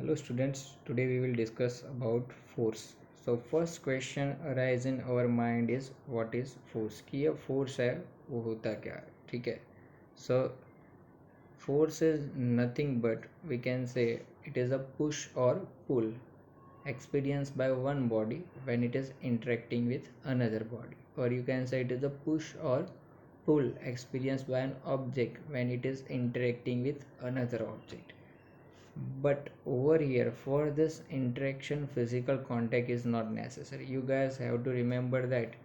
Hello students, today we will discuss about force. So first question arise in our mind is what is force? कि ये force है वो होता क्या है, ठीक है. So force is nothing but we can say it is a push or pull experienced by one body when it is interacting with another body, or you can say it is a push or pull experienced by an object when it is interacting with another object. But over here, for this interaction, physical contact is not necessary. You guys have to remember that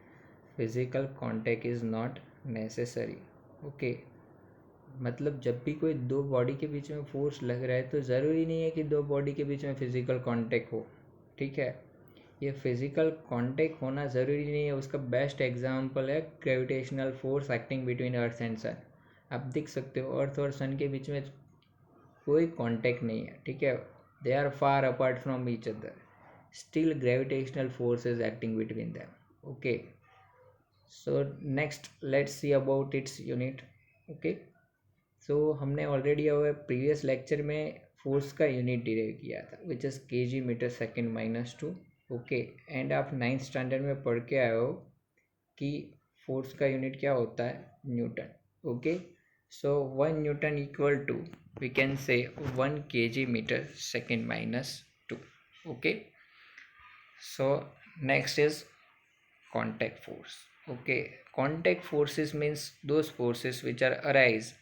physical contact is not necessary. Okay. मतलब जब भी कोई दो body के बीच में force लग रहा है तो ज़रूरी नहीं है कि दो बॉडी के बीच में फिजिकल कांटेक्ट हो, ठीक है. ये फिजिकल कांटेक्ट होना ज़रूरी नहीं है. उसका बेस्ट एग्जांपल है gravitational force acting between earth and sun. आप देख सकते हो अर्थ और सन के बीच में कोई कांटेक्ट नहीं है, ठीक है. They are far apart from each other, still gravitational force is acting between them. Okay, so next let's see about its unit. Okay, so हमने ऑलरेडी हमारे प्रीवियस लेक्चर में फोर्स का यूनिट डिराइव किया था which is kg metre second -2. Okay, and आप 9th standard में पढ़ के आए हो कि फोर्स का यूनिट क्या होता है, Newton. Okay, so 1 Newton equal to we can say 1 kg meter second -2. Okay, so next is contact force. Okay, contact forces means those forces which are arise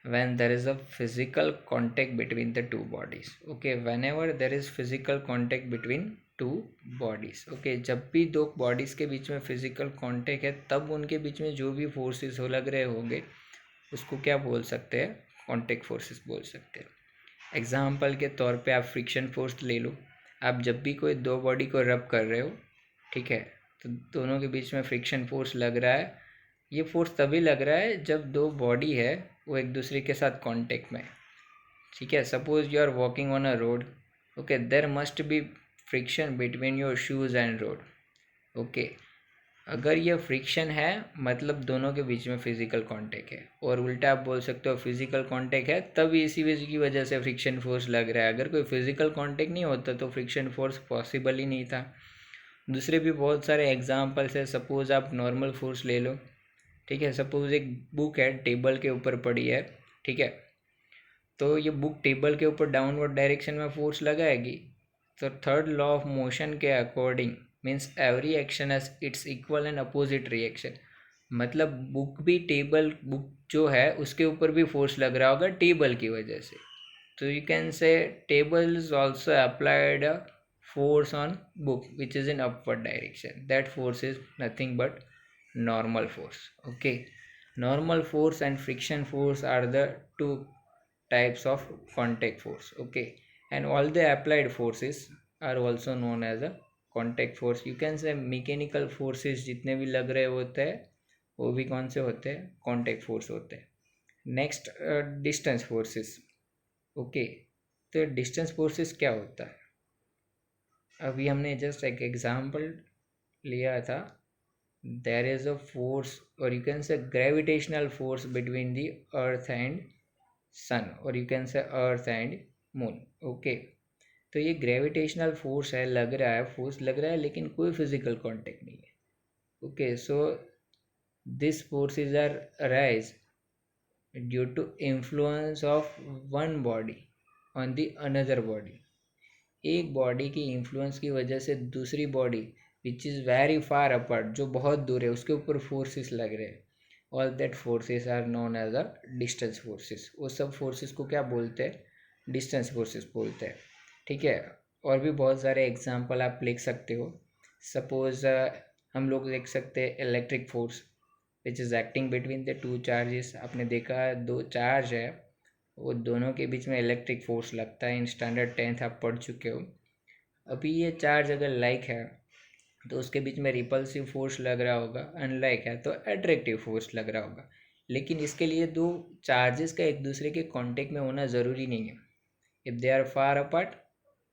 when there is a physical contact between the two bodies. Okay, whenever there is physical contact between to bodies. Okay, जब भी दो bodies के बीच में physical contact है तब उनके बीच में जो भी फोर्सेस हो लग रहे होंगे उसको क्या बोल सकते हैं, कॉन्टेक्ट फोर्सेस बोल सकते हैं. एग्जाम्पल के तौर पे आप फ्रिक्शन फोर्स ले लो. आप जब भी कोई दो बॉडी को रब कर रहे हो, ठीक है, तो दोनों के बीच में फ्रिक्शन फोर्स लग रहा है. ये फोर्स तभी लग रहा है जब दो बॉडी है वो एक दूसरे के साथ कांटेक्ट में, ठीक है. Suppose you are walking on a road. Okay, there must be friction between your shoes and road. Okay, अगर ये फ्रिक्शन है मतलब दोनों के बीच में फिजिकल कांटेक्ट है, और उल्टा आप बोल सकते हो फिजिकल कांटेक्ट है तभी इसी की वजह से फ्रिक्शन फोर्स लग रहा है. अगर कोई फिजिकल कांटेक्ट नहीं होता तो फ्रिक्शन फोर्स पॉसिबल ही नहीं था. दूसरे भी बहुत सारे एग्जांपल्स है. सपोज आप नॉर्मल फोर्स ले लो, ठीक है. सपोज एक बुक है टेबल के ऊपर पड़ी है, ठीक है, तो ये बुक टेबल के ऊपर डाउनवर्ड डायरेक्शन में फोर्स लगाएगी. तो थर्ड लॉ ऑफ मोशन के according means every action has its equal and opposite reaction. मतलब बुक जो है उसके ऊपर भी फोर्स लग रहा होगा टेबल की वजह से. तो यू कैन से table is also applied force on book which is in upward direction. That force is nothing but normal force. Okay, normal force and friction force are the two types of contact force. Okay, and all the applied forces are also known as a contact force. You can say mechanical forces जितने भी लग रहे होते हैं वो भी कौन से होते हैं, contact force होते हैं. Next distance forces. ओके, तो डिस्टेंस फोर्सेस क्या होता है, अभी हमने जस्ट एक एग्जांपल लिया था. there is a force or you can say gravitational force between the earth and sun, or you can say earth and moon. okay, तो ये ग्रेविटेशनल फोर्स है, लग रहा है फोर्स लग रहा है लेकिन कोई फिजिकल कांटेक्ट नहीं है. Okay, so this forces are arise due to influence of one body on the another body. एक बॉडी की इन्फ्लुएंस की वजह से दूसरी body which is very far apart, जो बहुत दूर है, उसके ऊपर फोर्सेस लग रहे हैं. All that forces are known as a distance forces. वो सब फोर्सेस को क्या बोलते हैं, डिस्टेंस फोर्सेस बोलते हैं, ठीक है. और भी बहुत सारे एग्जांपल आप लिख सकते हो. सपोज हम लोग लिख सकते हैं electric force which is acting between the two charges. आपने देखा दो चार्ज है, वो दोनों के बीच में इलेक्ट्रिक फोर्स लगता है. इन स्टैंडर्ड 10th आप पढ़ चुके हो. अभी ये चार्ज अगर लाइक है तो उसके बीच में रिपल्सिव फोर्स लग रहा होगा, अनलाइक है तो अट्रैक्टिव फोर्स लग रहा होगा. लेकिन इसके लिए दो चार्जेस का एक दूसरे के कांटेक्ट में होना ज़रूरी नहीं है. If they are far apart,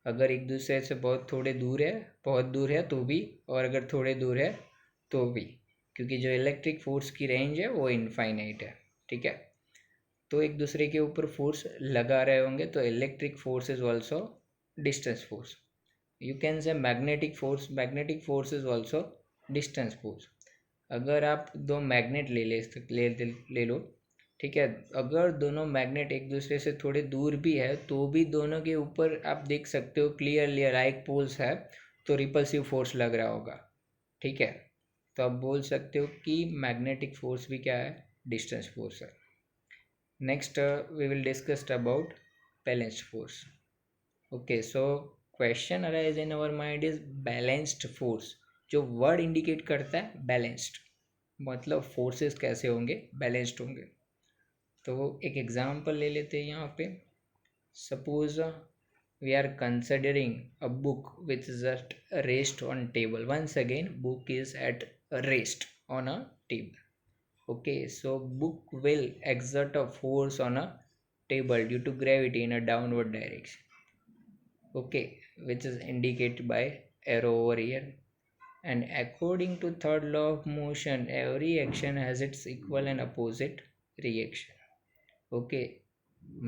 अगर एक दूसरे से बहुत दूर है तो भी, और अगर थोड़े दूर है तो भी, क्योंकि जो इलेक्ट्रिक फोर्स की रेंज है वो इनफाइनाइट है, ठीक है. तो एक दूसरे के ऊपर फोर्स लगा रहे होंगे तो electric force is also distance force. You can say magnetic force is also distance force. अगर आप दो मैग्नेट ले लो, ठीक है, अगर दोनों मैग्नेट एक दूसरे से थोड़े दूर भी है तो भी दोनों के ऊपर आप देख सकते हो क्लियरली लाइक पोल्स है, तो रिपल्सिव फोर्स लग रहा होगा, ठीक है। तो आप बोल सकते हो कि मैग्नेटिक फोर्स भी क्या है, डिस्टेंस फोर्स है। Next we will discuss about balanced force. Okay, so question arise in our mind is balanced force. जो वर्ड इंडिकेट करता है बैलेंस्ड, मतलब फोर्सेस कैसे होंगे, बैलेंस्ड होंगे। तो एक एग्जांपल ले लेते हैं यहाँ पे। Suppose we are considering a book which is at rest on table. Once again book is at rest on a table. Okay, so book will exert a force on a table due to gravity in a downward direction. Okay, which is indicated by arrow over here. And according to third law of motion, every action has its equal and opposite reaction. Okay,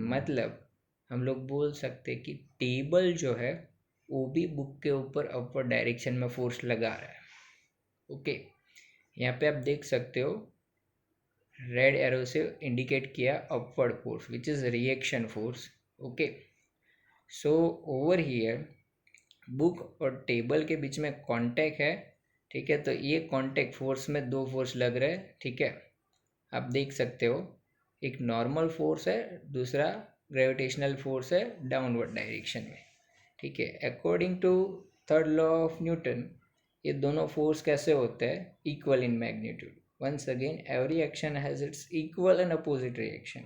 मतलब हम लोग बोल सकते कि table जो है वो भी बुक के ऊपर अपवर्ड डायरेक्शन में फोर्स लगा रहा है। ओके, यहाँ पे आप देख सकते हो रेड एरो से इंडिकेट किया upward force which is reaction force. Okay, so over here book और टेबल के बीच में कांटेक्ट है, ठीक है। तो ये कांटेक्ट फोर्स में दो फोर्स लग रहे हैं, ठीक है। आप देख सकते हो एक नॉर्मल फोर्स है, दूसरा ग्रेविटेशनल फोर्स है डाउनवर्ड डायरेक्शन में, ठीक है। According to third law of Newton ये दोनों फोर्स कैसे होते हैं, equal in magnitude. Once again, every action has its equal and opposite reaction.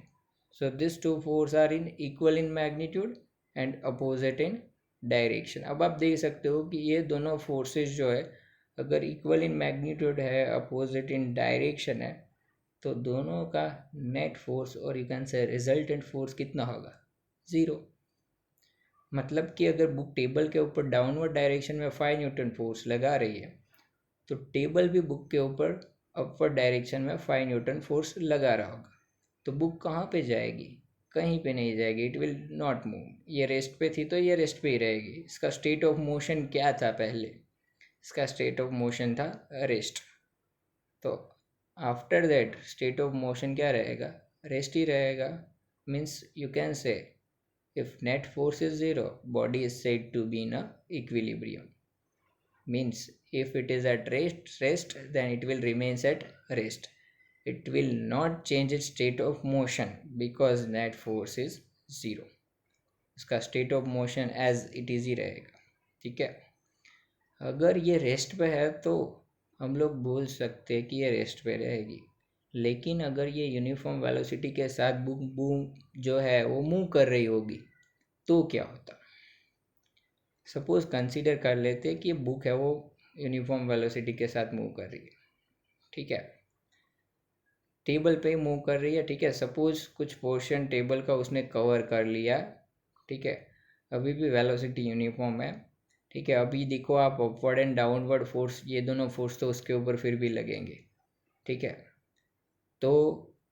So these two forces are in equal in magnitude and opposite in direction. अब आप देख सकते हो कि ये दोनों फोर्सेस जो है अगर इक्वल इन मैग्नीट्यूड है, अपोजिट इन डायरेक्शन है, तो दोनों का नेट फोर्स और यू कैन से रिजल्टेंट फोर्स कितना होगा, 0। मतलब कि अगर बुक टेबल के ऊपर डाउनवर्ड डायरेक्शन में 5 न्यूटन फोर्स लगा रही है तो टेबल भी बुक के ऊपर अपवर्ड डायरेक्शन में 5 न्यूटन फोर्स लगा रहा होगा। तो बुक कहाँ पे जाएगी, कहीं पे नहीं जाएगी, इट विल नॉट मूव। ये रेस्ट पे थी तो ये रेस्ट पे ही रहेगी। इसका स्टेट ऑफ मोशन क्या था पहले, इसका स्टेट ऑफ मोशन था रेस्ट। तो after that state of motion क्या रहेगा, रेस्ट ही रहेगा। Means you can say if net force is 0 body is said to be in a equilibrium. Means if it is at rest then it will remains at rest. It will not change its state of motion because net force is 0. इसका state of motion as it is ही रहेगा, ठीक है। अगर ये rest पे है तो हम लोग बोल सकते हैं कि ये रेस्ट पे रहेगी। लेकिन अगर ये यूनिफॉर्म वेलोसिटी के साथ बुक जो है वो मूव कर रही होगी तो क्या होता। सपोज कंसीडर कर लेते कि बुक है वो यूनिफॉर्म वेलोसिटी के साथ मूव कर रही है, ठीक है, टेबल पे मूव कर रही है, ठीक है। सपोज कुछ पोर्शन टेबल का उसने कवर कर लिया, ठीक है, अभी भी वेलोसिटी यूनिफॉर्म है, ठीक है। अभी देखो आप अपवर्ड एंड डाउनवर्ड फोर्स, ये दोनों फोर्स तो उसके ऊपर फिर भी लगेंगे, ठीक है। तो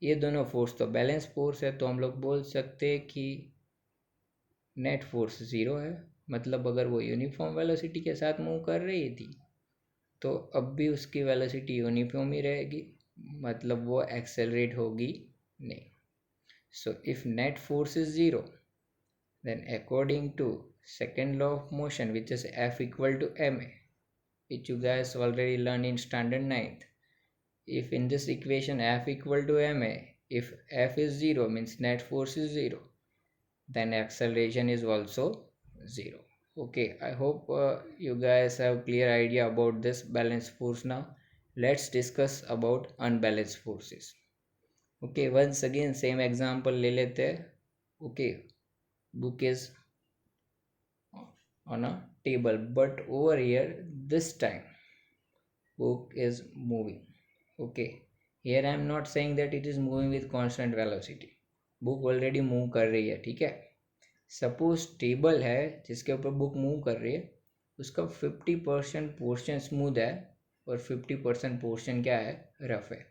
ये दोनों फोर्स तो बैलेंस फोर्स है, तो हम लोग बोल सकते हैं कि नेट फोर्स 0 है। मतलब अगर वो यूनिफॉर्म वेलोसिटी के साथ मूव कर रही थी तो अब भी उसकी वेलोसिटी यूनिफॉर्म ही रहेगी, मतलब वो एक्सेलरेट होगी नहीं। So if net force is 0 then according to second law of motion which is F equal to ma, which you guys already learned in standard 9th, if in this equation F equal to ma, if F is 0 means net force is 0, then acceleration is also 0. Okay, I hope you guys have clear idea about this balanced force. Now let's discuss about unbalanced forces. Okay, once again same example ले लेते हैं। Okay, book is on a table but over here this time book is moving. Okay, here I am not saying that it is moving with constant velocity, book already move कर रही है, ठीक है। Suppose table है जिसके ऊपर book move कर रही है, उसका 50% पोर्शन स्मूथ है और 50% पोर्शन क्या है, रफ है।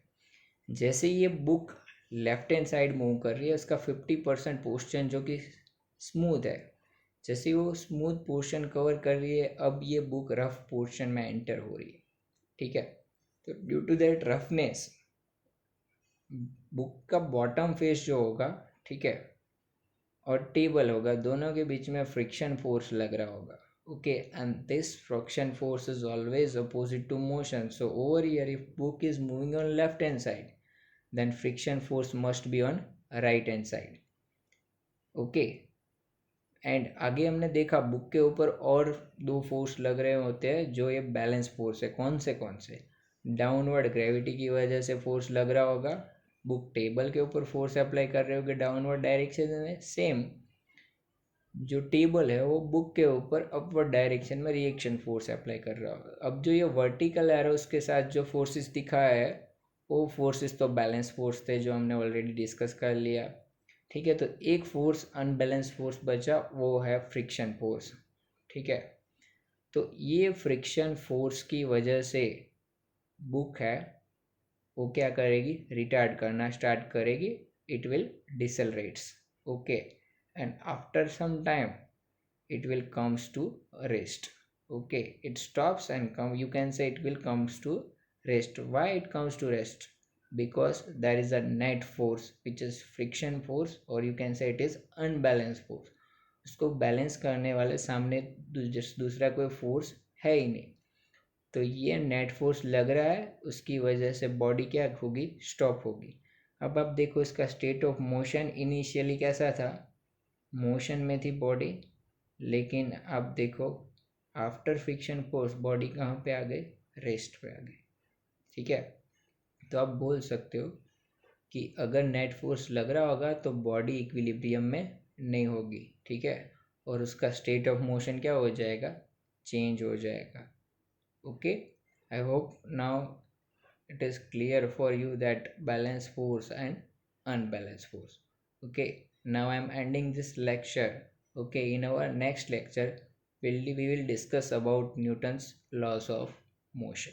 जैसे ये book left hand side move कर रही है, उसका 50% पोर्शन जो कि स्मूथ है, जैसे वो स्मूथ पोर्शन कवर कर रही है, अब ये बुक रफ पोर्शन में एंटर हो रही है, ठीक है। तो due to that roughness, book का बॉटम फेस जो होगा, ठीक है, और टेबल होगा, दोनों के बीच में फ्रिक्शन फोर्स लग रहा होगा, okay. And this friction force is always opposite to motion, so over here if book is moving on left hand side, then friction force must be on right hand side, okay. एंड आगे हमने देखा book के ऊपर और दो force लग रहे होते हैं, जो ये बैलेंस फोर्स है। कौन से डाउनवर्ड ग्रेविटी की वजह से फोर्स लग रहा होगा, बुक टेबल के ऊपर फोर्स अप्लाई कर रहे होगे डाउनवर्ड डायरेक्शन में, सेम जो टेबल है वो बुक के ऊपर अपवर्ड डायरेक्शन में रिएक्शन फोर्स अप्लाई कर रहा होगा। अब जो ये वर्टिकल एरोस के साथ जो फोर्सेस दिखाया है, वो फोर्सेस तो बैलेंस फोर्स थे जो हमने ऑलरेडी डिस्कस कर लिया, ठीक है। तो एक फोर्स अनबैलेंस फोर्स बचा, वो है फ्रिक्शन फोर्स, ठीक है। तो ये फ्रिक्शन फोर्स की वजह से बुक है वो क्या करेगी, रिटार्ड करना स्टार्ट करेगी, it will decelerates, okay. And after some time it will comes to rest, okay. It stops and come, you can say it will comes to rest. Why it comes to rest? Because there is a net force which is friction force, or you can say it is unbalanced force. उसको balance करने वाले सामने दूसरा कोई force है ही नहीं, तो ये नेट फोर्स लग रहा है, उसकी वजह से बॉडी क्या होगी, स्टॉप होगी। अब आप देखो इसका स्टेट ऑफ मोशन इनिशियली कैसा था, मोशन में थी बॉडी, लेकिन आप देखो आफ्टर फ्रिक्शन फोर्स बॉडी कहाँ पे आ गई, रेस्ट पे आ गई, ठीक है। तो आप बोल सकते हो कि अगर नेट फोर्स लग रहा होगा तो बॉडी इक्विलिब्रियम में नहीं होगी, ठीक है, और उसका स्टेट ऑफ मोशन क्या हो जाएगा, चेंज हो जाएगा, okay. I hope now it is clear for you that balance force and unbalanced force, okay। Now I am ending this lecture, okay। In our next lecture we will discuss about Newton's laws of motion.